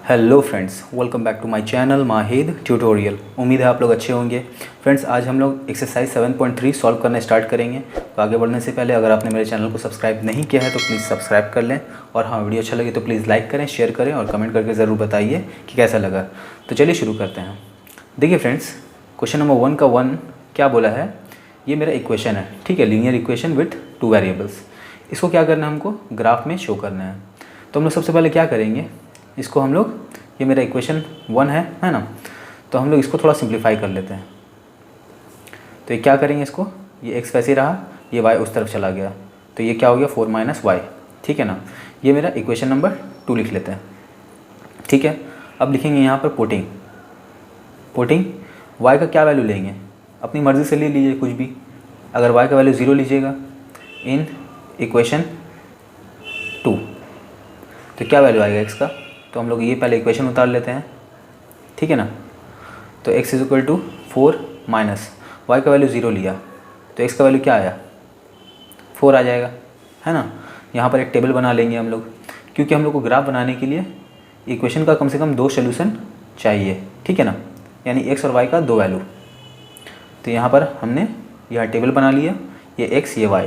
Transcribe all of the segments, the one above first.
Hello friends, welcome back to my channel Mahid tutorial. उम्मीद है आप लोग अच्छे होंगे। फ्रेंड्स, आज हम लोग एक्सरसाइज 7.3 सॉल्व करना स्टार्ट करेंगे। तो आगे बढ़ने से पहले अगर आपने मेरे चैनल को सब्सक्राइब नहीं किया है तो प्लीज़ सब्सक्राइब कर लें, और हाँ, वीडियो अच्छा लगे तो प्लीज़ लाइक करें, शेयर करें और कमेंट करके ज़रूर बताइए कि कैसा लगा। तो चलिए शुरू करते हैं। देखिए फ्रेंड्स, क्वेश्चन नंबर 1 का 1 क्या बोला है, ये मेरा इक्वेशन है, ठीक है, लीनियर इक्वेशन विथ 2 वेरिएबल्स। इसको क्या करना है, हमको ग्राफ में शो करना है। तो हम लोग सबसे पहले क्या करेंगे, इसको हम लोग, ये मेरा इक्वेशन 1 है ना, तो हम लोग इसको थोड़ा सिंप्लीफाई कर लेते हैं। तो ये क्या करेंगे, इसको, ये x वैसे रहा, ये y उस तरफ चला गया, तो ये क्या हो गया 4 - y, ठीक है ना। ये मेरा इक्वेशन नंबर 2 लिख लेते हैं, ठीक है। अब लिखेंगे यहाँ पर पुटिंग y का क्या वैल्यू लेंगे, अपनी मर्ज़ी से ले लीजिए कुछ भी। अगर y का वैल्यू 0 लीजिएगा इन इक्वेशन 2, तो क्या वैल्यू आएगा x का, तो हम लोग ये पहले इक्वेशन उतार लेते हैं, ठीक है ना। तो x = 4 माइनस y का वैल्यू 0 लिया, तो x का वैल्यू क्या आया, 4 आ जाएगा, है ना। यहाँ पर एक टेबल बना लेंगे हम लोग, क्योंकि हम लोग को ग्राफ बनाने के लिए इक्वेशन का कम से कम 2 सोल्यूशन चाहिए, ठीक है ना, यानी x और y का 2 वैल्यू। तो यहाँ पर हमने यह टेबल बना लिया, ये x ये y।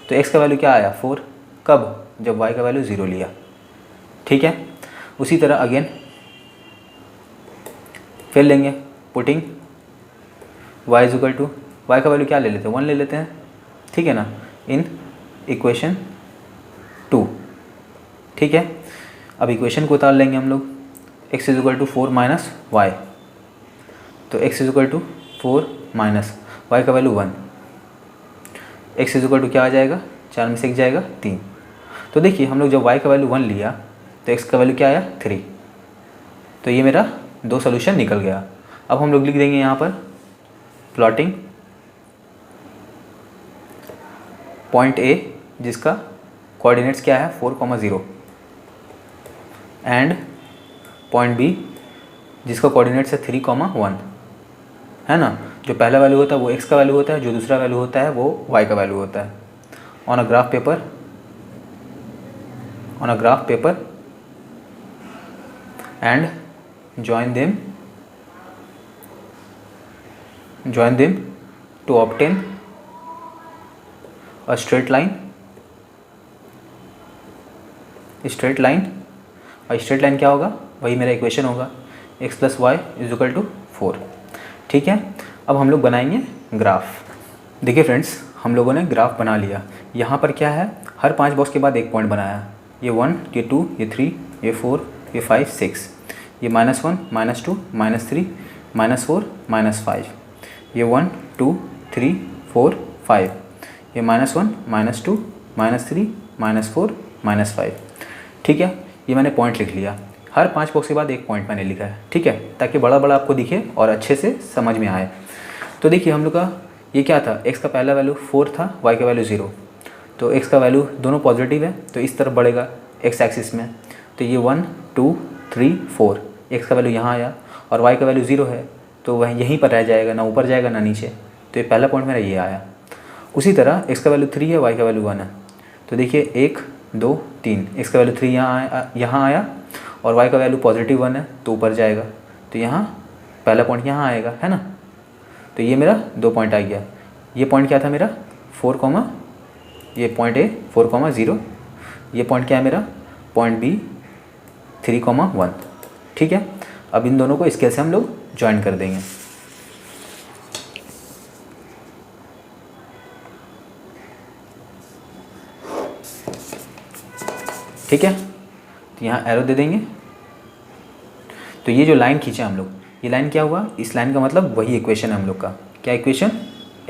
तो x का वैल्यू क्या आया 4, कब, जब y का वैल्यू 0 लिया, ठीक है। उसी तरह अगेन फिर लेंगे पुटिंग y = y का वैल्यू क्या ले लेते हैं, 1 ले लेते हैं, ठीक है ना, इन इक्वेशन 2, ठीक है। अब इक्वेशन को उतार लेंगे हम लोग, x = 4 - y, तो x = 4 माइनस y का वैल्यू 1, x = क्या आ जाएगा, 4 में से 1 जाएगा 3। तो देखिए हम लोग जब y का वैल्यू 1 लिया तो x का वैल्यू क्या आया 3, तो ये मेरा 2 सोल्यूशन निकल गया। अब हम लोग लिख देंगे यहाँ पर प्लॉटिंग पॉइंट A जिसका कोऑर्डिनेट्स क्या है 4,0 एंड पॉइंट B जिसका कोऑर्डिनेट्स है 3,1, है ना। जो पहला वैल्यू होता है वो x का वैल्यू होता है, जो दूसरा वैल्यू होता है वो y का वैल्यू होता है। On a graph paper and join them to obtain a straight line क्या होगा, वही मेरा इक्वेशन होगा, x + y = 4, ठीक है। अब हम लोग बनाएंगे ग्राफ। देखिए फ्रेंड्स, हम लोगों ने ग्राफ बना लिया। यहाँ पर क्या है, हर 5 बॉक्स के बाद एक पॉइंट बनाया, ये 1, ये 2, ये 3, ये 4, ये 5, 6, ये -1, -2, -3, -4, -5, ये 1, 2, 3, 4, 5, ये -1, -2, -3, -4, -5, ठीक है। ये मैंने पॉइंट लिख लिया, हर 5 बॉक्स के बाद एक पॉइंट मैंने लिखा है, ठीक है, ताकि बड़ा बड़ा आपको दिखे और अच्छे से समझ में आए। तो देखिए हम लोग का ये क्या था, x का पहला वैल्यू 4 था, y का वैल्यू 0, तो x का वैल्यू दोनों पॉजिटिव है तो इस तरफ बढ़ेगा x एक्सिस में, तो ये 1, 2, 3, 4, x का वैल्यू यहाँ आया, और y का वैल्यू 0 है तो वह यहीं पर रह जाएगा, ना ऊपर जाएगा ना नीचे, तो ये पहला पॉइंट मेरा ये आया। उसी तरह x का वैल्यू 3 है, y का वैल्यू 1 है, तो देखिए 1, 2, 3, x का वैल्यू 3 यहाँ आया और y का वैल्यू पॉजिटिव 1 है तो ऊपर जाएगा, तो यहाँ पहला पॉइंट यहाँ आएगा, है ना। तो ये मेरा 2 पॉइंट आ गया। ये पॉइंट क्या था मेरा 4, ये पॉइंट A 4,0, ये पॉइंट क्या है मेरा पॉइंट B 3,1, ठीक है। अब इन दोनों को स्केल से हम लोग ज्वाइन कर देंगे, ठीक है। तो यहाँ एरो दे देंगे, तो ये जो लाइन खींचा हम लोग, ये लाइन क्या हुआ, इस लाइन का मतलब वही इक्वेशन है हम लोग का, क्या इक्वेशन,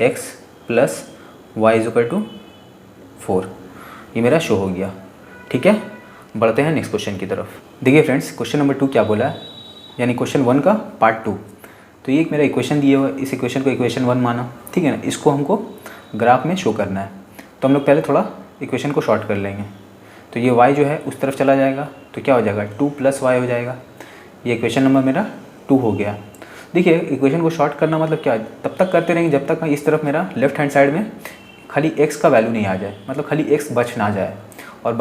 x + y = 4, ये मेरा शो हो गया, ठीक है। बढ़ते हैं नेक्स्ट क्वेश्चन की तरफ। देखिए फ्रेंड्स, क्वेश्चन नंबर 2 क्या बोला है, यानी क्वेश्चन 1 का पार्ट 2। तो ये एक मेरा इक्वेशन दिया हुआ है, इस इक्वेशन को इक्वेशन 1 माना, ठीक है ना। इसको हमको ग्राफ में शो करना है, तो हम लोग पहले थोड़ा इक्वेशन को शॉर्ट कर लेंगे। तो ये y जो है उस तरफ चला जाएगा, तो क्या हो जाएगा 2 + y हो जाएगा, ये इक्वेशन नंबर मेरा 2 हो गया। देखिए इक्वेशन को शॉर्ट करना मतलब क्या, तब तक करते रहेंगे जब तक इस तरफ मेरा लेफ्ट हैंड साइड में खाली x का वैल्यू नहीं आ जाए, मतलब खाली x बच ना जाए, और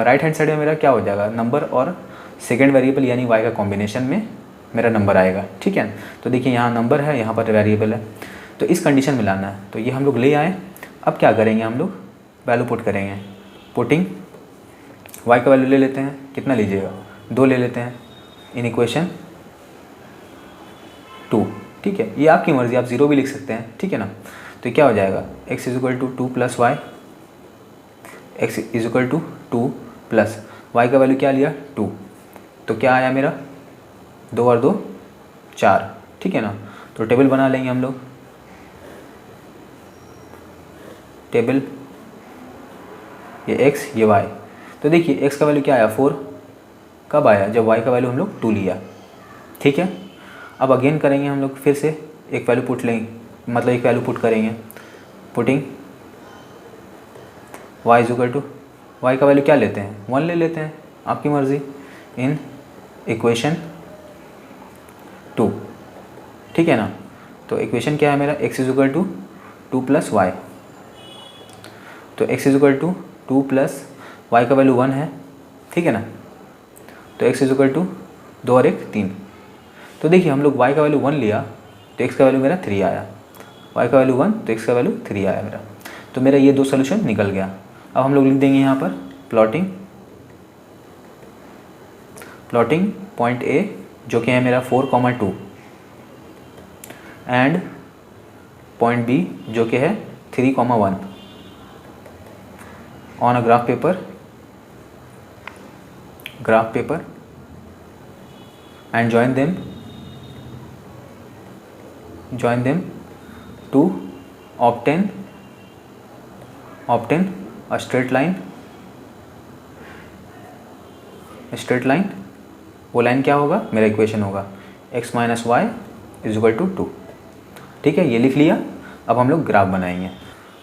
राइट हैंड साइड में मेरा क्या हो जाएगा, नंबर और सेकेंड वेरिएबल यानी y का कॉम्बिनेशन में मेरा नंबर आएगा, ठीक है। तो देखिए यहाँ नंबर है, यहाँ पर वेरिएबल है, तो इस कंडीशन में लाना है। तो ये हम लोग ले आए। अब क्या करेंगे, हम लोग वैल्यू पुट करेंगे। पुटिंग y का वैल्यू ले लेते हैं, कितना लीजिएगा, 2 ले लेते हैं इन इक्वेशन 2, ठीक है। ये आपकी मर्ज़ी, आप 0 भी लिख सकते हैं, ठीक है ना। तो क्या हो जाएगा, x = 2 + y, x = 2 plus y का वैल्यू क्या लिया 2, तो क्या आया मेरा 2 और 2 4, ठीक है ना। तो टेबल बना लेंगे हम लोग, टेबल ये x ये y। तो देखिए x का वैल्यू क्या आया 4, कब आया, जब y का वैल्यू हम लोग 2 लिया, ठीक है। अब अगेन करेंगे हम लोग, फिर से एक वैल्यू पुट लेंगे, मतलब एक वैल्यू पुट करेंगे। पुटिंग y = y का वैल्यू क्या लेते हैं 1 ले लेते हैं, आपकी मर्ज़ी, इन इक्वेशन 2, ठीक है ना। तो इक्वेशन क्या है मेरा, x = 2 + y। तो x = 2 + y का वैल्यू 1 है, ठीक है ना। तो x = 2 और 1 3। तो देखिए हम लोग y का वैल्यू 1 लिया तो x का वैल्यू मेरा 3 आया, y का वैल्यू 1 तो x का वैल्यू 3 आया मेरा। तो मेरा ये 2 सोल्यूशन निकल गया। अब हम लोग लिख देंगे यहाँ पर प्लॉटिंग पॉइंट A जो कि है मेरा 4,2 एंड पॉइंट B जो कि है 3,1 on a graph paper and join them to obtain a straight line। वो लाइन क्या होगा, मेरा इक्वेशन होगा x - y = 2, ठीक है। ये लिख लिया। अब हम लोग ग्राफ बनाएंगे।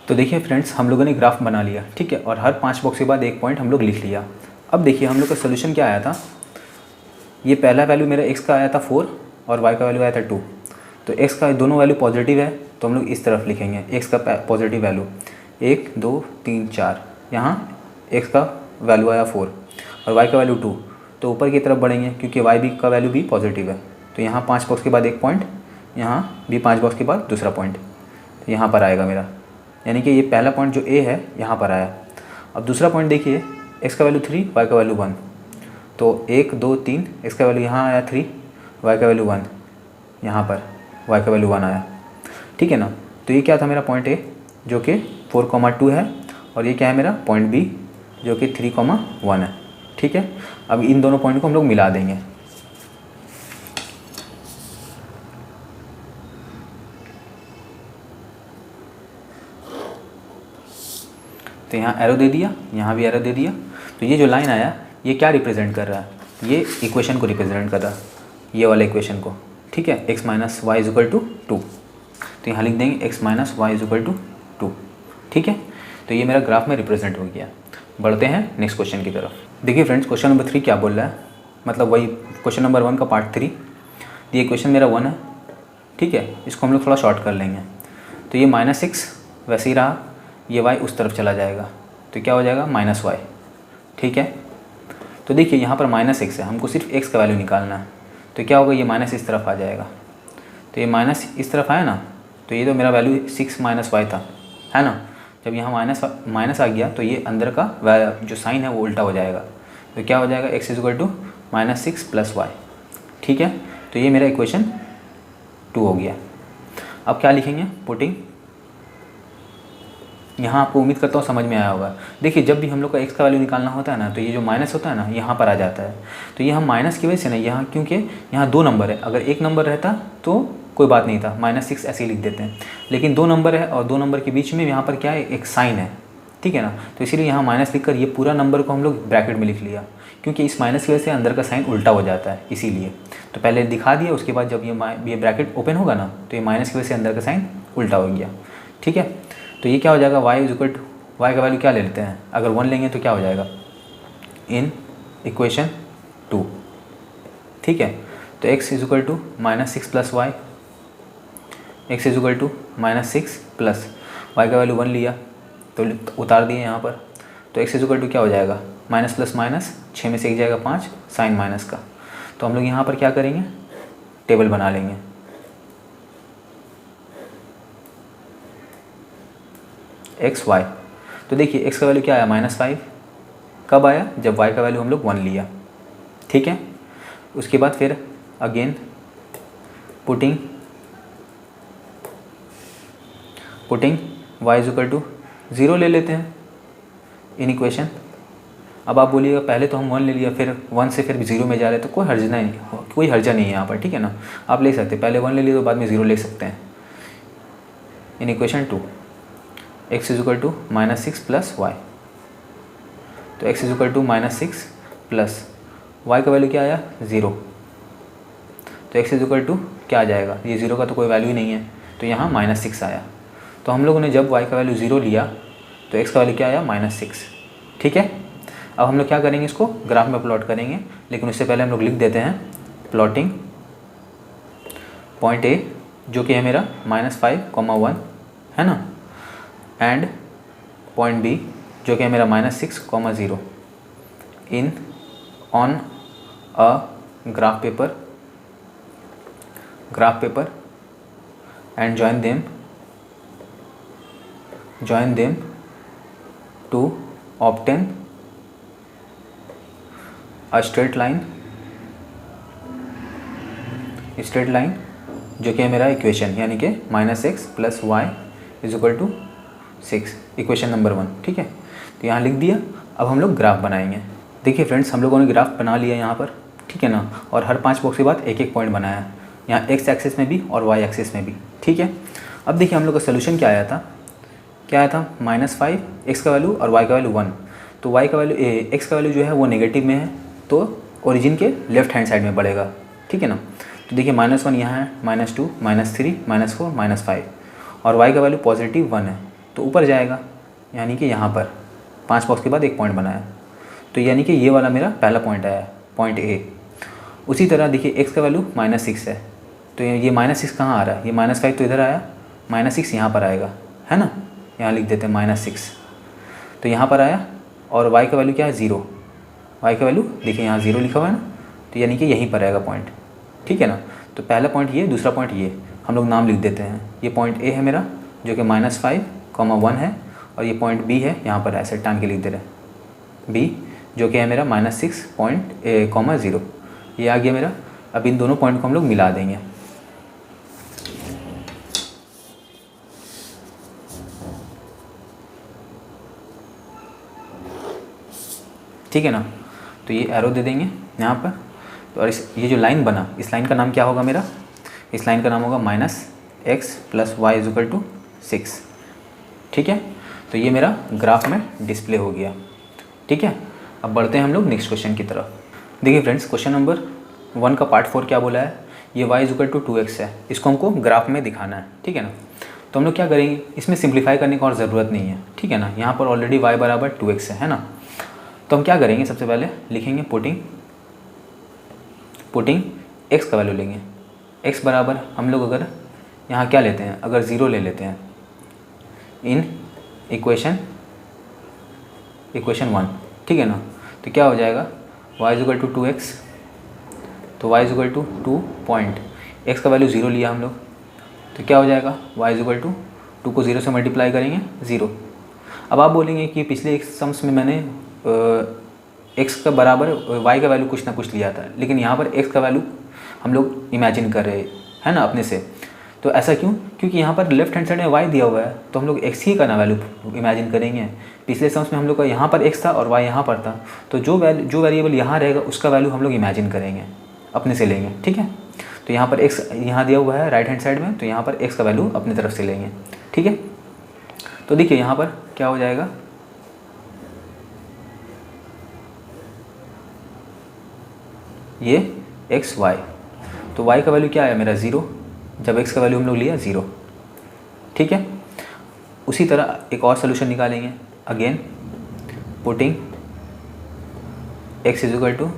तो देखिए फ्रेंड्स, हम लोगों ने ग्राफ बना लिया, ठीक है, और हर 5 बॉक्स के बाद एक पॉइंट हम लोग लिख लिया। अब देखिए हम लोग का सोल्यूशन क्या आया था, ये पहला वैल्यू मेरा x का आया था 4 और y का वैल्यू आया था 2। तो x का दोनों वैल्यू पॉजिटिव है तो हम लोग इस तरफ लिखेंगे x का पॉजिटिव वैल्यू 1 2 3 4, यहाँ x का वैल्यू आया 4 और y का वैल्यू 2, तो ऊपर की तरफ बढ़ेंगे क्योंकि y भी का वैल्यू भी पॉजिटिव है। तो यहाँ 5 बॉक्स के बाद एक पॉइंट, यहाँ भी 5 बॉक्स के बाद दूसरा पॉइंट, तो यहाँ पर आएगा मेरा, यानी कि ये पहला पॉइंट जो A है यहाँ पर आया। अब दूसरा पॉइंट देखिए, x का वैल्यू 3 y का वैल्यू 1, तो 1 2 3 x का वैल्यू यहाँ आया 3, y का वैल्यू 1, यहाँ पर y का वैल्यू 1 आया, ठीक है ना। तो ये क्या था मेरा पॉइंट A जो कि 4,2 है और ये क्या है मेरा पॉइंट B जो कि 3,1 है, ठीक है। अब इन दोनों पॉइंट को हम लोग मिला देंगे। तो यहाँ एरो दे दिया, यहाँ भी एरो दे दिया। तो ये जो लाइन आया ये क्या रिप्रेजेंट कर रहा है, ये इक्वेशन को रिप्रेजेंट कर रहा है, ये वाला इक्वेशन को, ठीक है। x - y = 2, तो यहाँ लिख देंगे x - y = 2, ठीक है। तो ये मेरा ग्राफ में रिप्रेजेंट हो गया। बढ़ते हैं नेक्स्ट क्वेश्चन की तरफ। देखिए फ्रेंड्स, क्वेश्चन नंबर 3 क्या बोल रहा है, मतलब वही क्वेश्चन नंबर 1 का पार्ट 3। ये क्वेश्चन मेरा 1 है, ठीक है। इसको हम लोग थोड़ा शॉर्ट कर लेंगे। तो ये -6 वैसे ही रहा, ये y उस तरफ चला जाएगा, तो क्या हो जाएगा -y, ठीक है। तो देखिए यहाँ पर -x है, हमको सिर्फ x का वैल्यू निकालना है। तो क्या होगा, ये माइनस इस तरफ आ जाएगा, तो ये माइनस इस तरफ आया ना, तो ये तो मेरा वैल्यू 6 - y था, है ना। जब यहाँ माइनस आ गया तो ये अंदर का जो साइन है वो उल्टा हो जाएगा। तो क्या हो जाएगा, x = -6 + y, ठीक है। तो ये मेरा इक्वेशन 2 हो गया। अब क्या लिखेंगे, पुटिंग, यहाँ आपको उम्मीद करता हूँ समझ में आया होगा। देखिए जब भी हम लोग का x का वैल्यू निकालना होता है ना, तो ये जो माइनस होता है ना यहाँ पर आ जाता है। तो ये हम माइनस की वजह से ना, यहाँ क्योंकि यहाँ 2 नंबर है, अगर 1 नंबर रहता तो कोई बात नहीं था, -6 ऐसे ही लिख देते हैं। लेकिन 2 नंबर है और 2 नंबर के बीच में यहाँ पर क्या है, एक साइन है, ठीक है ना। तो इसीलिए यहाँ माइनस लिख कर ये पूरा नंबर को हम लोग ब्रैकेट में लिख लिया, क्योंकि इस माइनस की वजह से अंदर का साइन उल्टा हो जाता है, इसीलिए। तो पहले दिखा दिया, उसके बाद जब ये ब्रैकेट ओपन होगा ना, तो ये माइनस की वजह से अंदर का साइन उल्टा हो गया, ठीक है। तो ये क्या हो जाएगा, y का वैल्यू क्या ले लेते हैं, अगर 1 लेंगे तो क्या हो जाएगा, इन इक्वेशन 2, ठीक है। तो x = -6 + y, x = -6 plus y का वैल्यू 1 लिया तो उतार दिए यहाँ पर। तो x = क्या हो जाएगा, माइनस प्लस माइनस 6 में से 1 जाएगा 5 साइन माइनस का। तो हम लोग यहाँ पर क्या करेंगे, टेबल बना लेंगे। एक्स वाई, तो देखिए एक्स का वैल्यू क्या आया -5, कब आया, जब वाई का वैल्यू हम लोग 1 लिया, ठीक है। उसके बाद फिर again putting y is equal to 0 ले लेते हैं इन इक्वेशन। अब आप बोलिएगा पहले तो हम 1 ले लिया, फिर 1 से फिर 0 में जा रहे, तो कोई हर्जा नहीं है यहाँ पर, ठीक है ना। आप ले सकते हैं, पहले 1 ले लिया तो बाद में 0 ले सकते हैं। In equation 2 x is equal to -6 plus y, तो x is equal to -6 plus y का वैल्यू क्या आया 0, तो x इज इक्वल टू क्या आ जाएगा, ये 0 का तो कोई वैल्यू ही नहीं है, तो यहाँ -6 आया। तो हम लोगों ने जब y का वैल्यू 0 लिया तो x का वैल्यू क्या आया -6, ठीक है। अब हम लोग क्या करेंगे, इसको ग्राफ में प्लॉट करेंगे, लेकिन उससे पहले हम लोग लिख देते हैं प्लॉटिंग पॉइंट A जो कि है मेरा -5, 1 है ना, एंड पॉइंट B जो कि है मेरा -6, 0 in on a graph paper and join them to obtain a straight line जो कि है मेरा इक्वेशन, यानी कि -x plus y is equal to 6, equation number 1, ठीक है। तो यहाँ लिख दिया। अब हम लोग ग्राफ बनाएंगे। देखिए फ्रेंड्स, हम लोगों ने ग्राफ बना लिया यहाँ पर, ठीक है ना, और हर 5 बॉक्स के बाद एक एक पॉइंट बनाया, यहाँ x एक्सिस में भी और y एक्सिस में भी, ठीक है। अब देखिए हम लोग का सोल्यूशन क्या आया था -5 x का वैल्यू और y का वैल्यू 1, तो y का वैल्यू x का वैल्यू जो है वो नेगेटिव में है, तो ओरिजिन के लेफ्ट हैंड साइड में बढ़ेगा, ठीक है ना। तो देखिए -1 यहाँ है, -2, -3, -4, -5, और y का वैल्यू पॉजिटिव 1 है, तो ऊपर जाएगा, यानी कि यहाँ पर 5 बॉक्स के बाद एक पॉइंट बनाया, तो यानी कि ये वाला मेरा पहला पॉइंट आया, पॉइंट A। उसी तरह देखिए x का वैल्यू -6 है, तो ये -6 कहाँ आ रहा है, ये -5 तो इधर आया, -6 यहाँ पर आएगा, है ना, यहाँ लिख देते हैं -6, तो यहाँ पर आया, और y का वैल्यू क्या है 0, y का वैल्यू देखिए यहाँ 0 लिखा हुआ है ना, तो यानी कि यहीं पर आएगा पॉइंट, ठीक है ना। तो पहला पॉइंट ये, दूसरा पॉइंट ये, हम लोग नाम लिख देते हैं। ये पॉइंट A है मेरा जो कि -5, 1 है, और ये पॉइंट B है, यहाँ पर ऐसे टान के लिख दे रहे हैं B जो कि है मेरा -6.0, ये आ गया मेरा। अब इन दोनों पॉइंट को हम लोग मिला देंगे, ठीक है ना। तो ये एरो दे देंगे यहाँ पर, तो और ये जो लाइन बना, इस लाइन का नाम क्या होगा मेरा, इस लाइन का नाम होगा -x plus y is equal to 6, ठीक है। तो ये मेरा ग्राफ में डिस्प्ले हो गया, ठीक है। अब बढ़ते हैं हम लोग नेक्स्ट क्वेश्चन की तरफ। देखिए फ्रेंड्स, क्वेश्चन नंबर 1 का पार्ट 4 क्या बोला है, ये y is equal to 2x है, इसको हमको ग्राफ में दिखाना है, ठीक है ना। तो हम लोग क्या करेंगे, इसमें सिंप्लीफाई करने की और ज़रूरत नहीं है, ठीक है ना। यहाँ पर ऑलरेडी y बराबर 2x है ना। तो हम क्या करेंगे, सबसे पहले लिखेंगे पुटिंग x का वैल्यू लेंगे। x बराबर हम लोग अगर यहाँ क्या लेते हैं, अगर 0 ले लेते हैं इन इक्वेशन 1, ठीक है ना, तो क्या हो जाएगा, y is equal to 2x, तो y is equal to 2 point, x का वैल्यू 0 लिया हम लोग, तो क्या हो जाएगा, y इज इक्वल टू 2 को 0 से मल्टीप्लाई करेंगे 0। अब आप बोलेंगे कि पिछले एक सम्स में मैंने x का बराबर y का वैल्यू कुछ ना कुछ लिया था, लेकिन यहाँ पर x का वैल्यू हम लोग इमेजिन कर रहे हैं ना अपने से। तो ऐसा क्यों, क्योंकि यहाँ पर लेफ्ट हैंड साइड में y दिया हुआ है, तो हम लोग x ही का ना वैल्यू इमेजिन करेंगे। पिछले सम्स में हम लोग का यहाँ पर x था और y यहाँ पर था, तो जो वेरिएबल यहाँ रहेगा उसका वैल्यू हम लोग इमेजिन करेंगे, अपने से लेंगे, ठीक है। तो यहाँ पर x यहाँ दिया हुआ है राइट हैंड साइड में, तो यहाँ पर x का वैल्यू अपनी तरफ से लेंगे, ठीक है। तो देखिए यहाँ पर क्या हो जाएगा, ये एक्स वाई, तो y का वैल्यू क्या आया मेरा 0, जब x का वैल्यू हम लोग लिया 0, ठीक है। उसी तरह एक और सोल्यूशन निकालेंगे, again putting x is equal to,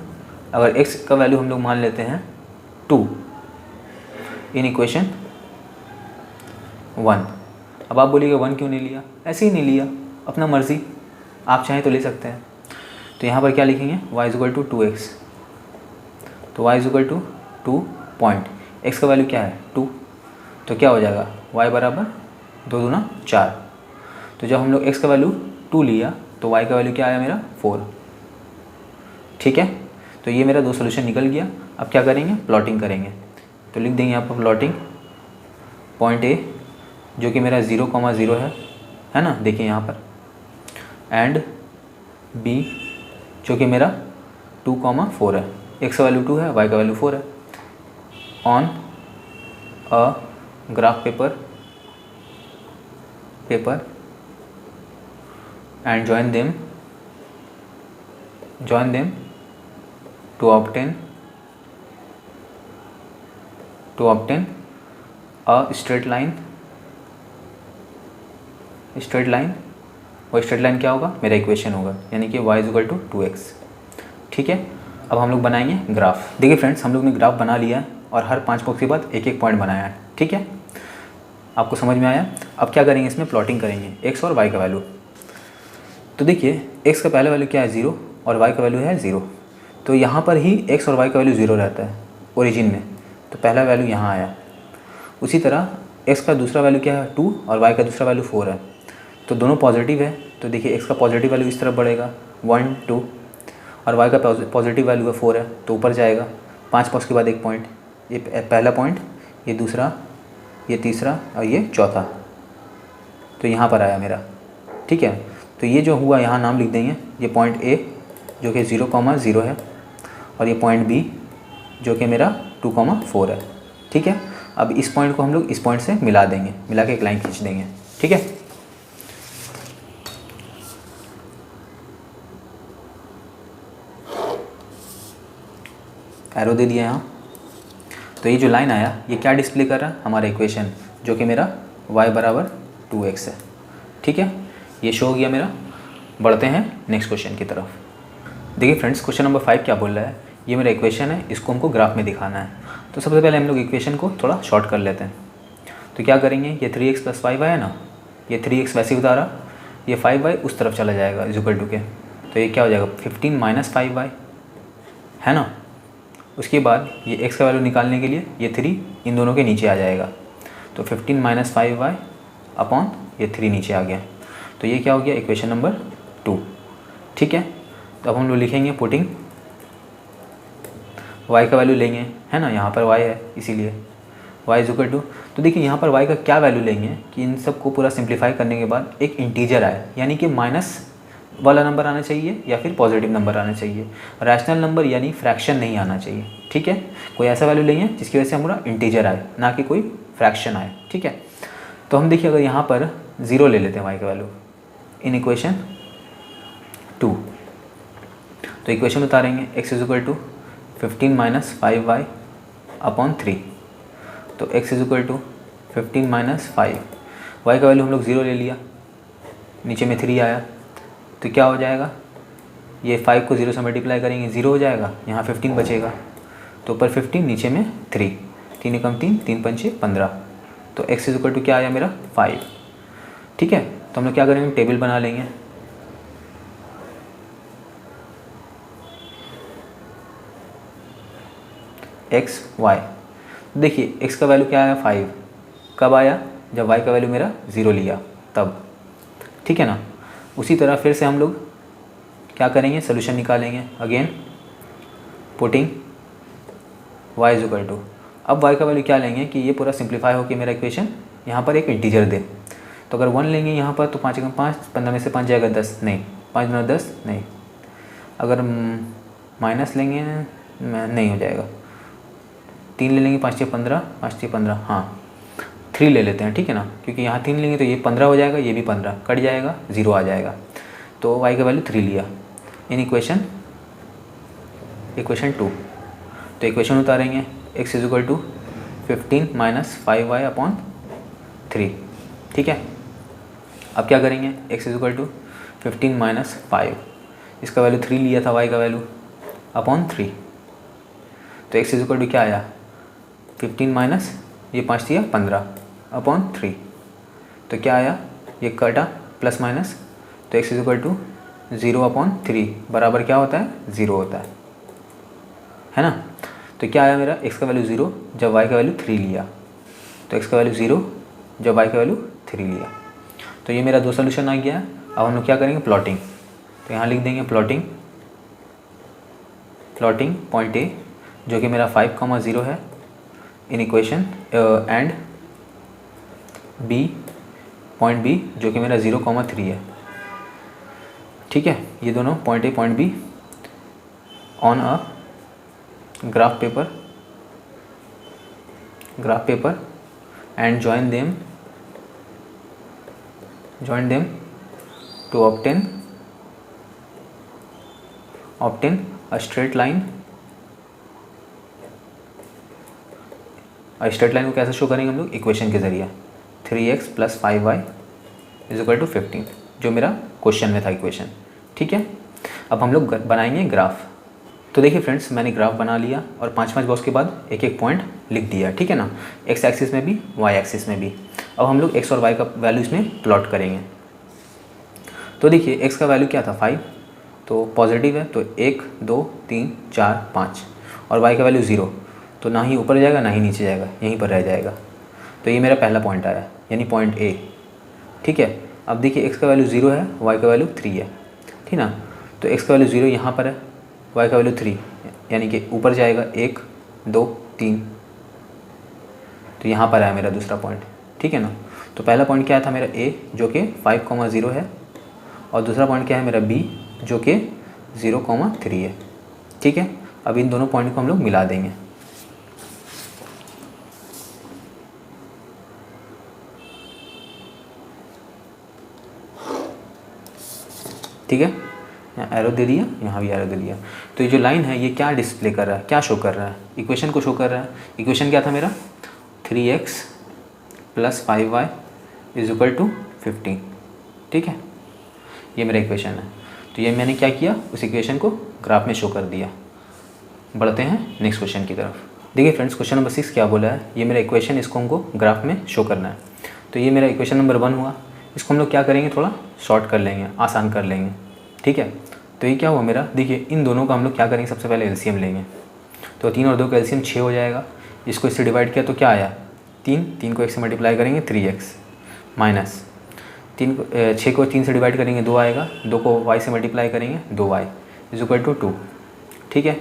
अगर x का वैल्यू हम लोग मान लेते हैं 2 इन इक्वेशन 1। अब आप बोलिएगा 1 क्यों नहीं लिया, ऐसे ही नहीं लिया, अपना मर्ज़ी, आप चाहें तो ले सकते हैं। तो यहाँ पर क्या लिखेंगे, y इज़ टू 2x, तो y is to 2 point, x का वैल्यू क्या है 2, तो क्या हो जाएगा y बराबर 2 दूना 4। तो जब हम लोग x का वैल्यू 2 लिया तो y का वैल्यू क्या आया मेरा 4। ठीक है, तो ये मेरा 2 सोल्यूशन निकल गया। अब क्या करेंगे, प्लॉटिंग करेंगे। तो लिख देंगे यहाँ पर प्लॉटिंग, पॉइंट ए जो कि मेरा 0,0 है ना, देखिए यहाँ पर, एंड बी जो कि मेरा 2,4 है, x का वैल्यू 2 है, y का वैल्यू 4 है, on a graph paper and join them to obtain a straight line। वो स्ट्रेट लाइन क्या होगा, मेरा इक्वेशन होगा, यानी कि y इज़ टू 2x। ठीक है, अब हम लोग बनाएंगे ग्राफ। देखिए फ्रेंड्स, हम लोग ने ग्राफ बना लिया है और हर 5 बॉक्स के बाद एक एक पॉइंट बनाया है। ठीक है, आपको समझ में आया। अब क्या करेंगे, इसमें प्लॉटिंग करेंगे x और y का वैल्यू। तो देखिए x का पहला वैल्यू क्या है 0 और y का वैल्यू है 0, तो यहाँ पर ही x और y का वैल्यू 0 रहता है ओरिजिन में, तो पहला वैल्यू यहाँ आया। उसी तरह x का दूसरा वैल्यू क्या है 2 और y का दूसरा वैल्यू 4 है, तो दोनों पॉजिटिव है, तो देखिए x का पॉजिटिव वैल्यू इस तरफ बढ़ेगा 1 2, और y का पॉजिटिव वैल्यू है 4 है, तो ऊपर जाएगा 5 बॉक्स के बाद एक पॉइंट, ये पहला पॉइंट, ये दूसरा, ये तीसरा और ये चौथा, तो यहाँ पर आया मेरा। ठीक है, तो ये जो हुआ यहाँ नाम लिख देंगे, ये पॉइंट ए जो कि 0,0 है, और ये पॉइंट बी जो कि मेरा 2,4 है। ठीक है, अब इस पॉइंट को हम लोग इस पॉइंट से मिला देंगे, मिला के एक लाइन खींच देंगे। ठीक है, एरो दे दिया यहाँ। तो ये जो लाइन आया ये क्या डिस्प्ले कर रहा है, हमारा इक्वेशन जो कि मेरा y बराबर 2x है। ठीक है, ये शो हो गया मेरा। बढ़ते हैं नेक्स्ट क्वेश्चन की तरफ। देखिए फ्रेंड्स, क्वेश्चन नंबर 5 क्या बोल रहा है, ये मेरा इक्वेशन है, इसको हमको ग्राफ में दिखाना है। तो सबसे पहले हम लोग इक्वेशन को थोड़ा शॉर्ट कर लेते हैं। तो क्या करेंगे, ये 3x + 5y है ना, ये 3x वैसे ही बता रहा, ये 5y उस तरफ चला जाएगा इक्वल टू के, तो ये क्या हो जाएगा 15 - 5y है ना। उसके बाद ये x का वैल्यू निकालने के लिए ये 3 इन दोनों के नीचे आ जाएगा, तो 15 - 5y अपॉन ये 3 नीचे आ गया, तो ये क्या हो गया इक्वेशन नंबर 2। ठीक है, तो अब हम लोग लिखेंगे पुटिंग y का वैल्यू लेंगे, है ना, यहाँ पर y है इसीलिए y इज इक्वल टू, तो देखिए यहाँ पर y का क्या वैल्यू लेंगे कि इन सब को पूरा सिंप्लीफाई करने के बाद एक इंटीजर आए, यानी कि माइनस वाला नंबर आना चाहिए या फिर पॉजिटिव नंबर आना चाहिए, रैशनल नंबर यानी फ्रैक्शन नहीं आना चाहिए। ठीक है, कोई ऐसा वैल्यू लेंगे जिसकी वजह से हमारा इंटीजर आए, ना कि कोई फ्रैक्शन आए। ठीक है, तो हम देखिए अगर यहाँ पर 0 ले लेते हैं y का वैल्यू इन इक्वेशन 2, तो इक्वेशन उतारेंगे x is equal to 15 - 5y upon 3, तो x is equal to 15 - 5, y का वैल्यू हम लोग 0 ले लिया, नीचे में 3 आया, तो क्या हो जाएगा, ये 5 को 0 से मल्टीप्लाई करेंगे 0 हो जाएगा, यहाँ 15 बचेगा, तो ऊपर 15 नीचे में 3, 3 एकम 3, 3 पंचे 15, तो x इज इक्वल टू क्या आया मेरा 5। ठीक है, तो हम लोग क्या करेंगे, टेबल बना लेंगे। x y, देखिए x का वैल्यू क्या आया 5, कब आया, जब y का वैल्यू मेरा 0 लिया तब। ठीक है ना, उसी तरह फिर से हम लोग क्या करेंगे, सोल्यूशन निकालेंगे। Again putting y is equal to, अब y का वैल्यू क्या लेंगे कि ये पूरा सिंप्लीफाई हो कि मेरा इक्वेशन यहाँ पर एक इंटीजर दे, तो अगर 1 लेंगे यहाँ पर तो 5 एकम 5, 15 में से 5 जाएगा 10, नहीं 5 9 10 नहीं, अगर माइनस लेंगे नहीं हो जाएगा, 3 ले लेंगे 5 6 15, 5 6 15, हाँ 3 ले लेते हैं। ठीक है ना, क्योंकि यहाँ 3 लेंगे तो ये 15 हो जाएगा, ये भी 15 कट जाएगा, 0 आ जाएगा, तो y का वैल्यू 3 लिया इन इक्वेशन 2। तो इक्वेशन उतारेंगे, x is equal to 15 - 5y upon 3। ठीक है, अब क्या करेंगे, x इज इक्वल टू 15 - 5, इसका वैल्यू 3 लिया था y का वैल्यू अपॉन 3, तो x इज इक्वल टू क्या आया 15 माइनस ये 5 दिया 15 अपॉन 3, तो क्या आया, ये कटा प्लस माइनस, तो x इज इक्वल टू 0/3 बराबर क्या होता है, 0 होता है ना। तो क्या आया मेरा, x का वैल्यू 0 जब y का वैल्यू 3 लिया, तो x का वैल्यू 0 जब y का वैल्यू 3 लिया। तो ये मेरा दो सोल्यूशन आ गया। अब हम लोग क्या करेंगे, प्लॉटिंग। तो यहाँ लिख देंगे प्लॉटिंग पॉइंट ए जो कि मेरा 5,0 है in equation, and B point B जो कि मेरा 0,3 है। ठीक है, ये दोनों point A point B on a graph paper and join them to obtain a straight line। Straight line को कैसे शो करेंगे हम लोग, इक्वेशन के ज़रिए 3x + 5y = 15, जो मेरा क्वेश्चन में था इक्वेशन। ठीक है, अब हम लोग बनाएंगे ग्राफ। तो देखिए फ्रेंड्स, मैंने ग्राफ बना लिया और 5-5 बॉक्स के बाद एक एक पॉइंट लिख दिया। ठीक है ना, एक्स एक्सिस में भी वाई एक्सिस में भी। अब हम लोग एक्स और वाई का वैल्यू इसमें प्लॉट करेंगे। तो देखिए एक्स का वैल्यू क्या था, 5, तो पॉजिटिव है, तो 1 2 3 4 5, और वाई का वैल्यू 0, तो ना ही ऊपर जाएगा ना ही नीचे जाएगा, यहीं पर रह जाएगा। तो ये मेरा पहला पॉइंट आया, यानी पॉइंट ए। ठीक है, अब देखिए एक्स का वैल्यू 0 है, वाई का वैल्यू 3 है। ठीक ना, तो एक्स का वैल्यू 0 यहाँ पर है, वाई का वैल्यू 3, यानी कि ऊपर जाएगा 1 2 3, तो यहाँ पर आया मेरा दूसरा पॉइंट। ठीक है ना, तो पहला पॉइंट क्या था मेरा ए जो कि 5,0 है, और दूसरा पॉइंट क्या है मेरा बी जो कि 0,3 है। ठीक है, अब इन दोनों पॉइंट को हम लोग मिला देंगे। ठीक है, यहाँ एरो दे दिया, यहाँ भी एरो दे दिया। तो ये जो लाइन है ये क्या डिस्प्ले कर रहा है, क्या शो कर रहा है, इक्वेशन को शो कर रहा है। इक्वेशन क्या था मेरा, 3x + 5y = 15। ठीक है, ये मेरा इक्वेशन है। तो ये मैंने क्या किया, उस इक्वेशन को ग्राफ में शो कर दिया। बढ़ते हैं नेक्स्ट क्वेश्चन की तरफ। देखिए फ्रेंड्स, क्वेश्चन नंबर 6 क्या बोला है, ये मेरा इक्वेशन, इसको हमको ग्राफ में शो करना है। तो ये मेरा इक्वेशन नंबर 1 हुआ। इसको हम लोग क्या करेंगे, थोड़ा शॉर्ट कर लेंगे, आसान कर लेंगे। ठीक है, तो ये क्या हुआ मेरा, देखिए इन दोनों का हम लोग क्या करेंगे, सबसे पहले एलसीएम लेंगे। तो 3 और 2 का एलसीएम 6 हो जाएगा। इसको इससे डिवाइड किया तो क्या आया, 3 को 1 से मल्टीप्लाई करेंगे 3x, माइनस 6 को 3 से डिवाइड करेंगे 2 आएगा, 2 को y से मल्टीप्लाई करेंगे 2y = 2। ठीक है,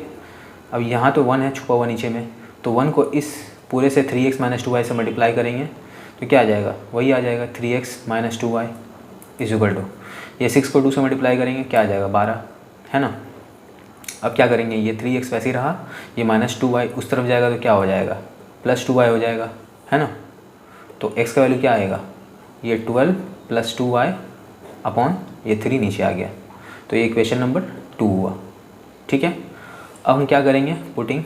अब यहाँ तो 1 है छुपा हुआ नीचे में, तो 1 को इस पूरे से 3x - 2y से मल्टीप्लाई करेंगे तो क्या आ जाएगा, वही आ जाएगा 3x - 2y = ये 6 को 2 से मल्टीप्लाई करेंगे क्या आ जाएगा, 12, है ना। अब क्या करेंगे, ये 3x वैसे ही रहा, ये -2y उस तरफ जाएगा तो क्या हो जाएगा, +2y हो जाएगा, है ना। तो x का वैल्यू क्या आएगा, ये 12 + 2y अपॉन ये 3 नीचे आ गया। तो ये इक्वेशन नंबर 2 हुआ। ठीक है, अब हम क्या करेंगे, पुटिंग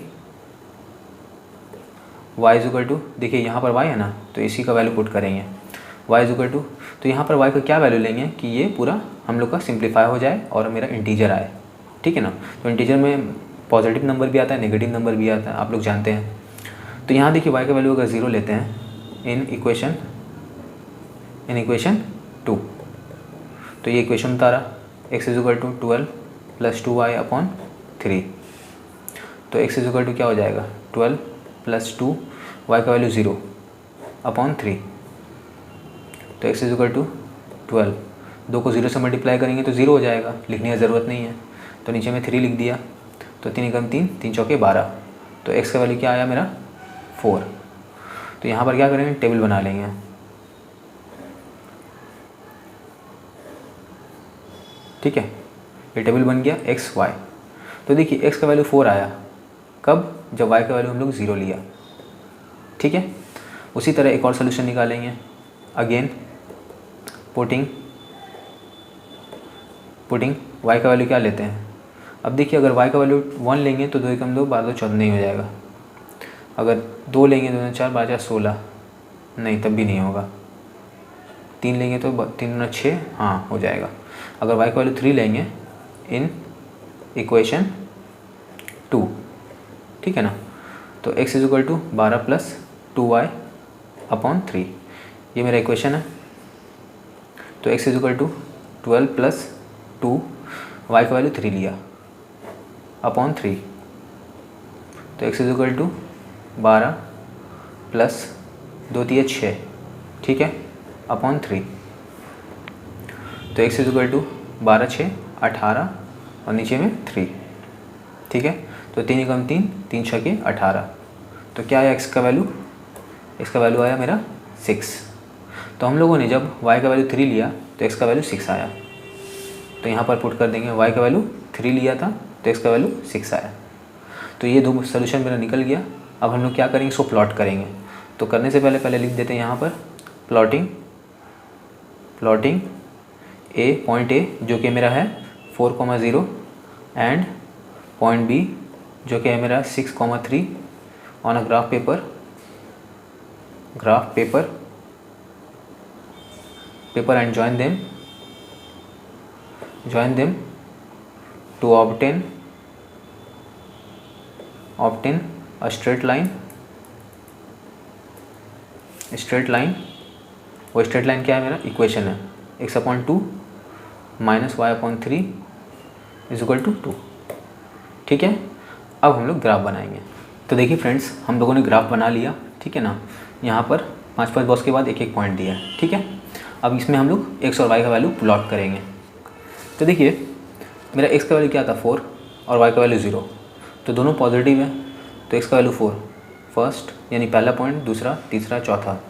y = देखिए यहाँ पर y है ना, तो इसी का वैल्यू पुट करेंगे y = तो यहाँ पर y का क्या वैल्यू लेंगे कि ये पूरा हम लोग का सिंप्लीफाई हो जाए और मेरा इंटीजर आए। ठीक है ना, तो इंटीजर में पॉजिटिव नंबर भी आता है, नेगेटिव नंबर भी आता है, आप लोग जानते हैं। तो यहाँ देखिए y का वैल्यू अगर 0 लेते हैं इन इक्वेशन 2, तो ये इक्वेशन उतारा, x = 12 + 2y अपॉन 3। तो x = क्या हो जाएगा, 12 + 2, y का वैल्यू 0 अपॉन 3। तो x = 12, 2 को 0 से मल्टीप्लाई करेंगे तो 0 हो जाएगा, लिखने की ज़रूरत नहीं है, तो नीचे में 3 लिख दिया। तो 3 × 3 3 × 12, तो x का वैल्यू क्या आया मेरा, 4। तो यहाँ पर क्या करेंगे, टेबल बना लेंगे। ठीक है, ये टेबल बन गया x y। तो देखिए x का वैल्यू 4 आया, कब, जब y का वैल्यू हम लोग 0 लिया। ठीक है, उसी तरह एक और सोल्यूशन निकालेंगे। अगेन पुटिंग y का वैल्यू क्या लेते हैं। अब देखिए अगर y का वैल्यू 1 लेंगे तो 2 × 2 12 14 नहीं हो जाएगा। अगर 2 लेंगे 2 × 4 12 16, नहीं तब भी नहीं होगा। 3 लेंगे तो 3 × 6 हाँ हो जाएगा। अगर y का वैल्यू 3 लेंगे इन इक्वेशन 2, ठीक है ना, तो x = 12 + 2y अपॉन 3, ये मेरा इक्वेशन है। तो x = 12 + 2, y का वैल्यू 3 लिया अपॉन 3, तो x is equal to 12 plus 2 3 6, ठीक है, अपॉन 3, तो x इज इक्वल टू 12 6 18 और नीचे में 3, ठीक है, तो 3 एकम 3 3 6 के 18, तो क्या आया x का वैल्यू, x का वैल्यू आया मेरा 6। तो हम लोगों ने जब y का वैल्यू 3 लिया तो x का वैल्यू 6 आया, तो यहाँ पर पुट कर देंगे y का वैल्यू 3 लिया था तो x का वैल्यू 6 आया। तो ये दो सोल्यूशन मेरा निकल गया। अब हम लोग क्या करेंगे, इसको प्लॉट करेंगे। तो करने से पहले लिख देते हैं यहाँ पर प्लॉटिंग पॉइंट ए जो कि मेरा है 4,0 एंड पॉइंट बी जो कि है मेरा 6,3 on a graph paper and join them to obtain a straight line। वो स्ट्रेट लाइन क्या है, मेरा इक्वेशन है x/2 minus y/3 is equal to 2, ठीक है। अब हम लोग ग्राफ बनाएंगे। तो देखिए फ्रेंड्स, हम लोगों ने ग्राफ बना लिया, ठीक है ना। यहाँ पर 5 बॉक्स के बाद एक एक पॉइंट दिया है, ठीक है। अब इसमें हम लोग x और y का वैल्यू प्लॉट करेंगे। तो देखिए मेरा x का वैल्यू क्या था 4 और y का वैल्यू 0, तो दोनों पॉजिटिव है, तो x का वैल्यू 4 फर्स्ट यानी पहला पॉइंट, दूसरा, तीसरा, चौथा,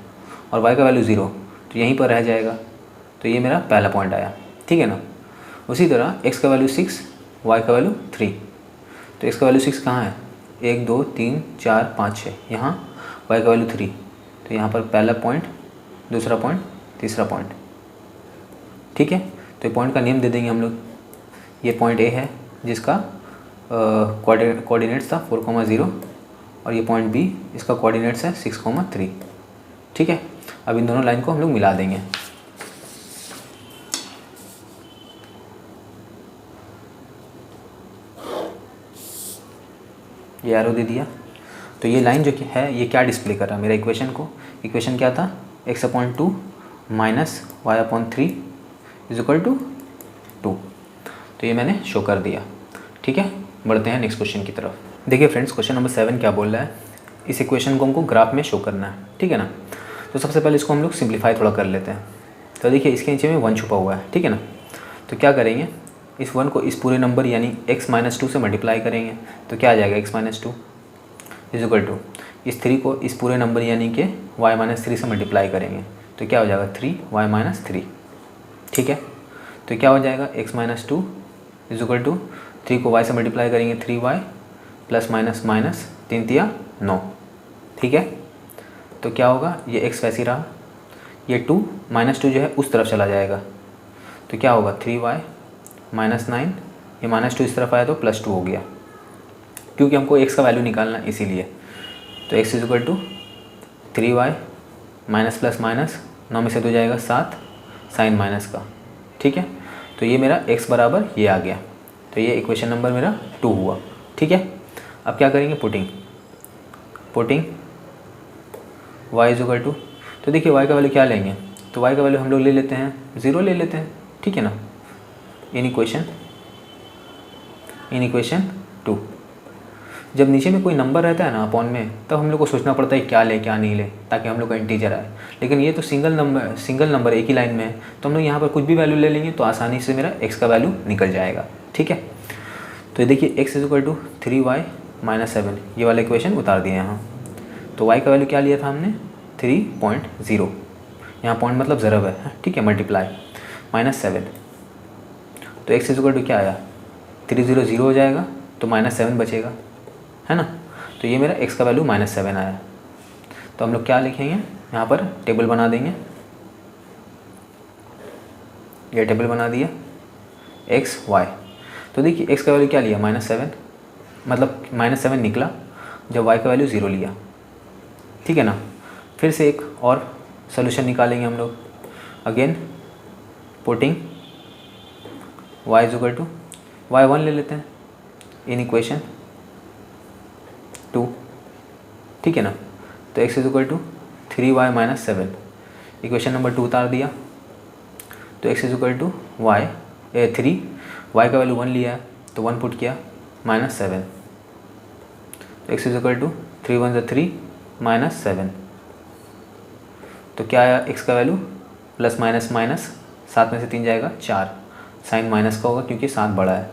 और y का वैल्यू 0 तो यहीं पर रह जाएगा, तो ये मेरा पहला पॉइंट आया, ठीक है ना। उसी तरह x का वैल्यू 6, y का वैल्यू 3, तो x का वैल्यू 6 कहाँ है, 1 2 3 4 5 6, यहाँ y का वैल्यू 3, तो यहाँ पर पहला पॉइंट, दूसरा पॉइंट, तीसरा पॉइंट, ठीक है। तो ये पॉइंट का नेम दे देंगे हम लोग। ये पॉइंट ए है जिसका कोऑर्डिनेट्स था 4,0 और ये पॉइंट बी इसका कोऑर्डिनेट्स है 6,3, ठीक है। अब इन दोनों लाइन को हम लोग मिला देंगे। ये एरो दे दिया। तो ये लाइन जो कि है ये क्या डिस्प्ले कर रहा है मेरा इक्वेशन क्या था, x/2 minus y/3 is equal to 2। तो ये मैंने शो कर दिया, ठीक है। बढ़ते हैं नेक्स्ट क्वेश्चन की तरफ। देखिए फ्रेंड्स, क्वेश्चन नंबर 7 क्या बोल रहा है, इस इक्वेशन को हमको ग्राफ में शो करना है, ठीक है ना। तो सबसे पहले इसको हम लोग सिंप्लीफाई थोड़ा कर लेते हैं। तो देखिए इसके नीचे में 1 छुपा हुआ है, ठीक है ना। तो क्या करेंगे, इस 1 को इस पूरे नंबर यानी x-2 से मल्टीप्लाई करेंगे, तो क्या आ जाएगा x-2 इज इक्वल टू इस 3 को इस पूरे नंबर यानी कि y-3 से मल्टीप्लाई करेंगे, तो क्या हो जाएगा 3y-3, ठीक है। तो क्या हो जाएगा x-2 इज इक्वल टू 3 को y से मल्टीप्लाई करेंगे 3y प्लस माइनस माइनस 3 तिया 9, ठीक है। तो क्या होगा, ये x वैसे ही रहा, ये 2 -2 जो है उस तरफ चला जाएगा, तो क्या होगा 3y -9, ये -2 इस तरफ आया तो +2 हो गया, क्योंकि हमको x का वैल्यू निकालना इसीलिए। तो x is equal to 3y minus plus minus 9 में से 2 जाएगा 7 साइन माइनस का, ठीक है। तो ये मेरा x बराबर ये आ गया, तो ये इक्वेशन नंबर मेरा 2 हुआ, ठीक है। अब क्या करेंगे, putting y is equal to, तो देखिए y का वैल्यू क्या लेंगे, तो y का वैल्यू हम लोग ले लेते हैं 0 ले लेते हैं, ठीक है ना। इन इक्वेशन 2 जब नीचे में कोई नंबर रहता है ना अपॉन में, तब हम लोग को सोचना पड़ता है क्या ले क्या नहीं ले, ताकि हम लोग का इंटीजर आए। लेकिन ये तो सिंगल नंबर एक ही लाइन में है, तो हम लोग यहाँ पर कुछ भी वैल्यू ले लेंगे तो आसानी से मेरा x का वैल्यू निकल जाएगा, ठीक है। तो ये देखिए x is equal to 3y-7, ये वाला इक्वेशन उतार दिए यहाँ। तो y का वैल्यू क्या लिया था हमने 3.0, यहाँ पॉइंट मतलब ज़रब है, ठीक है, मल्टीप्लाई -7, तो x इज इक्वल टू क्या आया 3 0 0 हो जाएगा, तो -7 बचेगा, है ना। तो ये मेरा x का वैल्यू -7 आया। तो हम लोग क्या लिखेंगे, यहाँ पर टेबल बना देंगे, ये टेबल बना दिया x y। तो देखिए x का वैल्यू क्या लिया -7, मतलब -7 निकला जब y का वैल्यू 0 लिया, ठीक है ना। फिर से एक और सोल्यूशन निकालेंगे हम लोग, again putting y is equal to y1 ले लेते हैं इन इक्वेशन 2, ठीक है ना। तो x is equal to 3y-7, equation number 2 उतार दिया, तो x is equal to 3 y का वैल्यू 1 लिया है तो 1 पुट किया -7, तो x इज इक्वल टू 3 1 ज़ा 3 -7, तो क्या आया x का वैल्यू प्लस माइनस माइनस 7 में से 3 जाएगा 4, साइन माइनस का होगा क्योंकि 7 बड़ा है।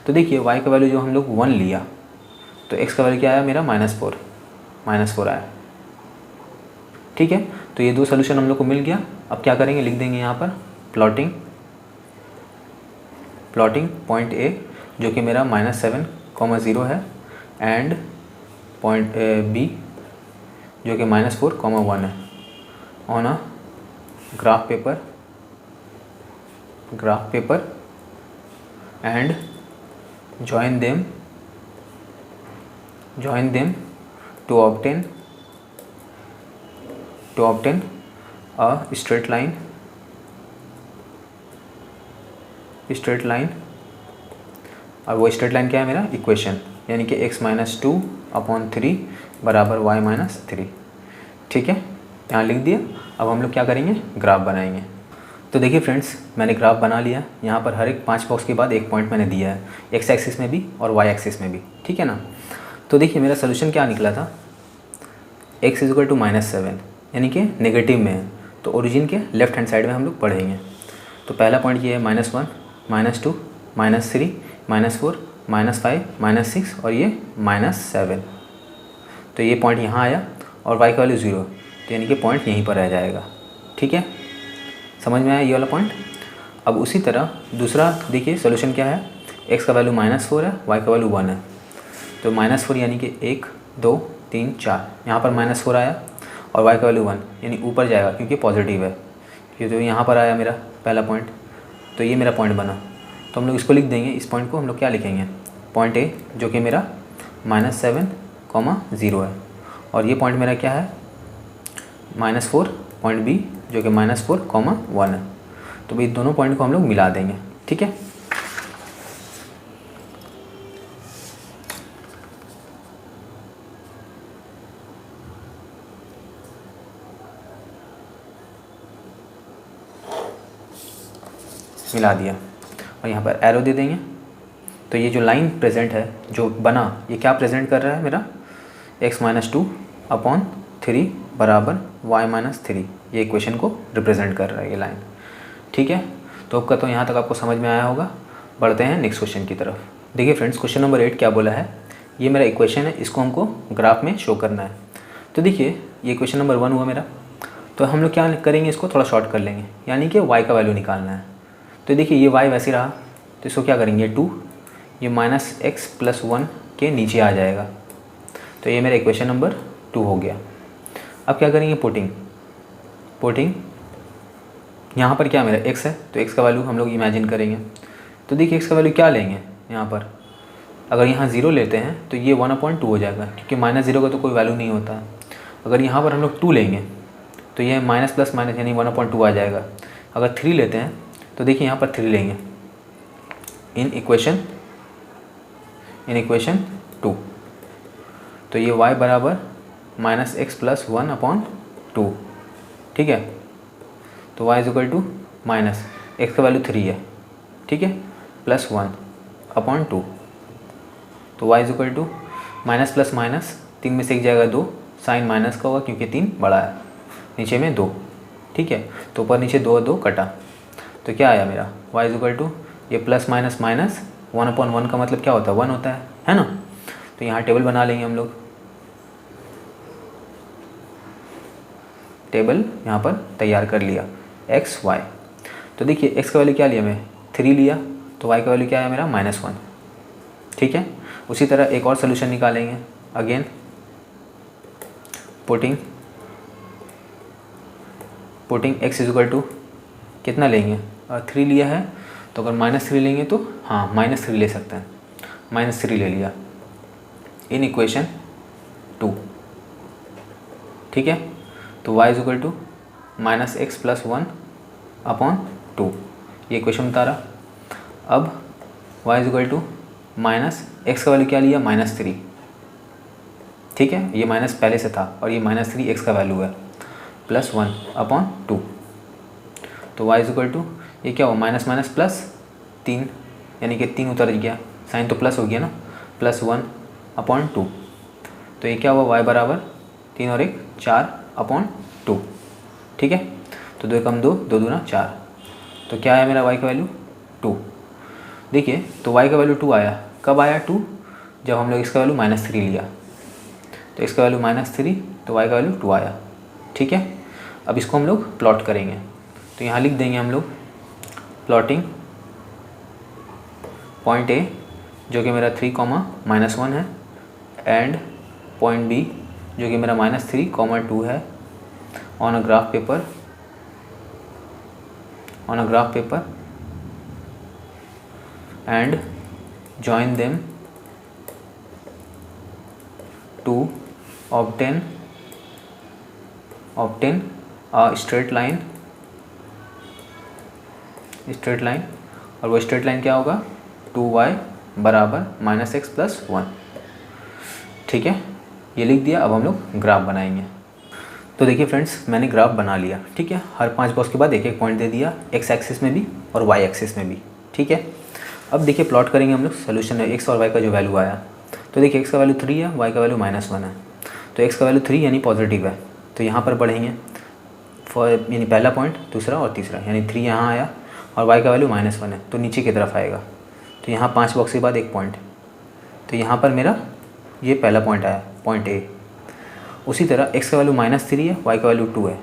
तो देखिए y का वैल्यू जो हम लोग 1 लिया तो x का वैल्यू क्या आया मेरा -4 आया। ठीक है, तो ये दो सोल्यूशन हम लोग को मिल गया। अब क्या करेंगे, लिख देंगे यहाँ पर प्लॉटिंग पॉइंट A जो कि मेरा -7, 0 है, एंड पॉइंट B जो कि -4, 1 है, on a graph paper and join them to obtain a straight line और वो स्ट्रेट लाइन क्या है मेरा इक्वेशन, यानी कि x-2/3 बराबर y-3। ठीक है, यहाँ लिख दिया। अब हम लोग क्या करेंगे, ग्राफ बनाएंगे। तो देखिए फ्रेंड्स, मैंने ग्राफ बना लिया। यहाँ पर हर एक 5 बॉक्स के बाद एक पॉइंट मैंने दिया है, एक्स एक्सिस में भी और वाई एक्सिस में भी। ठीक है ना। तो देखिए मेरा सोल्यूशन क्या निकला था, x इज इक्वल टू -7 यानी कि नेगेटिव में है, तो ओरिजिन के लेफ्ट हैंड साइड में हम लोग पढ़ेंगे। तो पहला पॉइंट ये है -1, -2, -3, -4, -5, -6 और ये -7। तो ये पॉइंट यहाँ आया और y का वैल्यू 0, तो यानी कि पॉइंट यहीं पर रह जाएगा। ठीक है, समझ में आया ये वाला पॉइंट। अब उसी तरह दूसरा देखिए सोल्यूशन क्या है, x का वैल्यू -4 है, y का वैल्यू 1 है, तो -4 यानी कि 1 2 3 4, यहाँ पर -4 आया और y का वैल्यू 1 यानी ऊपर जाएगा क्योंकि पॉजिटिव है, क्योंकि तो यहाँ पर आया मेरा पहला पॉइंट, तो ये मेरा पॉइंट बना। तो हम लोग इसको लिख देंगे, इस पॉइंट को हम लोग क्या लिखेंगे, पॉइंट A जो कि मेरा -7, 0 है, और ये पॉइंट मेरा क्या है -4, पॉइंट B जो कि -4, 1 है। तो भाई दोनों पॉइंट को हम लोग मिला देंगे। ठीक है, मिला दिया और यहाँ पर एरो दे देंगे। तो ये जो लाइन प्रेजेंट है जो बना, ये क्या प्रेजेंट कर रहा है मेरा, x-2/3 बराबर y-3, ये इक्वेशन को रिप्रेजेंट कर रहा है ये लाइन। ठीक है, तो आपका तो यहाँ तक आपको समझ में आया होगा। बढ़ते हैं नेक्स्ट क्वेश्चन की तरफ। देखिए फ्रेंड्स, क्वेश्चन नंबर 8 क्या बोला है, ये मेरा इक्वेशन है, इसको हमको ग्राफ में शो करना है। तो देखिए ये क्वेश्चन नंबर 1 हुआ मेरा, तो हम लोग क्या करेंगे, इसको थोड़ा शॉर्ट कर लेंगे, यानी कि y का वैल्यू निकालना है। तो देखिए ये y वैसे रहा, तो इसको क्या करेंगे 2, ये -x+1 के नीचे आ जाएगा, तो ये मेरा इक्वेशन नंबर 2 हो गया। अब क्या करेंगे, पुटिंग यहाँ पर क्या मेरा x है, तो x का वैल्यू हम लोग इमेजिन करेंगे। तो देखिए x का वैल्यू क्या लेंगे, यहाँ पर अगर यहाँ 0 लेते हैं तो ये 1/2 हो जाएगा, क्योंकि -0 का तो कोई वैल्यू नहीं होता है। अगर यहाँ पर हम लोग 2 लेंगे तो ये माइनस प्लस माइनस यानी 1/2 आ जाएगा। अगर 3 लेते हैं तो देखिए यहाँ पर 3 लेंगे इन इक्वेशन 2, तो ये y बराबर -x+1/2। ठीक है, तो y is equal to minus x का वैल्यू 3 है, ठीक है, +1/2, तो y is equal to minus plus minus 3 में से एक जाएगा 2, साइन माइनस का होगा क्योंकि 3 बड़ा है, नीचे में 2। ठीक है, तो ऊपर नीचे 2 कटा, तो क्या आया मेरा y इज इक्वल टू ये प्लस माइनस माइनस 1/1 का मतलब क्या होता है, 1 होता है ना। तो यहाँ टेबल बना लेंगे हम लोग, टेबल यहाँ पर तैयार कर लिया x y। तो देखिए x का वैल्यू क्या लिया मैं 3 लिया, तो y का वैल्यू क्या आया मेरा -1। ठीक है, उसी तरह एक और सोल्यूशन निकालेंगे, again putting x is equal to कितना लेंगे, 3 लिया है, तो अगर -3 लेंगे तो हाँ -3 ले सकते हैं, -3 ले लिया इन इक्वेशन 2। ठीक है, तो y is equal to -x+1/2, ये इक्वेशन उतारा। अब y is equal to -x का वैल्यू क्या लिया -3। ठीक है, ये माइनस पहले से था और ये -3 x का वैल्यू है, +1/2, तो y इज इक्वल टू ये क्या हुआ माइनस माइनस प्लस 3, यानी कि 3 उतर गया, साइन तो प्लस हो गया ना, +1/2। तो ये क्या हुआ, y बराबर 3 और 1 4/2। ठीक है, तो 2 एकम 2, 2 दूना 4। तो क्या आया मेरा y का वैल्यू 2। देखिए तो y का वैल्यू 2 आया, कब आया 2, जब हम लोग इसका वैल्यू -3 लिया। तो इसका वैल्यू -3, तो y का वैल्यू 2 आया। ठीक है, अब इसको हम लोग प्लॉट करेंगे। तो यहाँ लिख देंगे हम लोग प्लॉटिंग पॉइंट A जो कि मेरा 3, -1 है, एंड पॉइंट B जो कि मेरा -3, 2 है, on a graph paper and join them to obtain a straight line, और वो स्ट्रेट लाइन क्या होगा, 2y बराबर -x + 1। ठीक है, ये लिख दिया। अब हम लोग ग्राफ बनाएंगे। तो देखिए फ्रेंड्स, मैंने ग्राफ बना लिया। ठीक है, हर 5 बॉक्स के बाद एक एक पॉइंट दे दिया, x एक्सिस में भी और y एक्सिस में भी। ठीक है, अब देखिए प्लॉट करेंगे हम लोग सोल्यूशन में x और y का जो वैल्यू आया। तो देखिए x का वैल्यू 3 है, y का वैल्यू -1 है। तो x का वैल्यू 3 यानी पॉजिटिव है, तो यहाँ पर बढ़ेंगे यानी पहला पॉइंट, दूसरा और तीसरा, यानी 3 यहाँ आया, और y का वैल्यू -1 है तो नीचे की तरफ आएगा। तो यहाँ 5 बॉक्स के बाद एक पॉइंट, तो यहाँ पर मेरा ये पहला पॉइंट आया, पॉइंट A। उसी तरह x का वैल्यू -3 है, y का वैल्यू 2 है।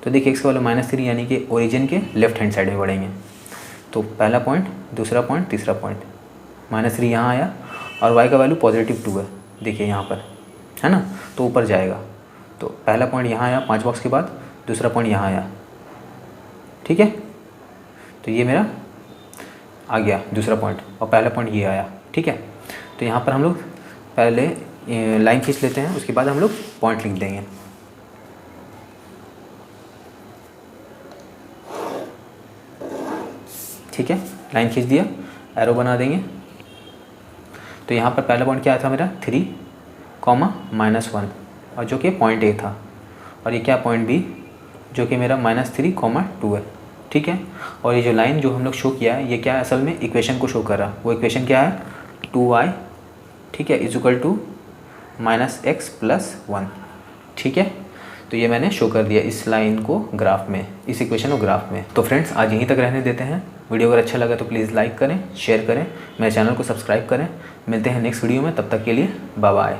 तो देखिए x का वैल्यू -3 यानी कि ओरिजिन के लेफ्ट हैंड साइड में बढ़ेंगे। तो पहला पॉइंट, दूसरा पॉइंट, तीसरा पॉइंट, -3 यहाँ आया, और y का वैल्यू +2 है, देखिए यहाँ पर है ना, तो ऊपर जाएगा। तो पहला पॉइंट यहाँ आया 5 बॉक्स के बाद, दूसरा पॉइंट यहाँ आया। ठीक है, तो ये मेरा आ गया दूसरा पॉइंट, और पहला पॉइंट ये आया। ठीक है, तो यहाँ पर हम लोग पहले लाइन खींच लेते हैं, उसके बाद हम लोग पॉइंट लिख देंगे। ठीक है, लाइन खींच दिया, एरो बना देंगे। तो यहाँ पर पहला पॉइंट क्या था मेरा 3, -1, और जो कि पॉइंट A था, और ये क्या पॉइंट B जो कि मेरा -3, 2 है। ठीक है, और ये जो लाइन जो हम लोग शो किया है, ये क्या है, असल में इक्वेशन को शो कर रहा है। वो इक्वेशन क्या है, 2y, ठीक है, = -x + 1। ठीक है, तो ये मैंने शो कर दिया इस लाइन को ग्राफ में, इस इक्वेशन को ग्राफ में। तो फ्रेंड्स आज यहीं तक रहने देते हैं। वीडियो अगर अच्छा लगा तो प्लीज़ लाइक करें, शेयर करें, मेरे चैनल को सब्सक्राइब करें। मिलते हैं नेक्स्ट वीडियो में, तब तक के लिए बाय बाय।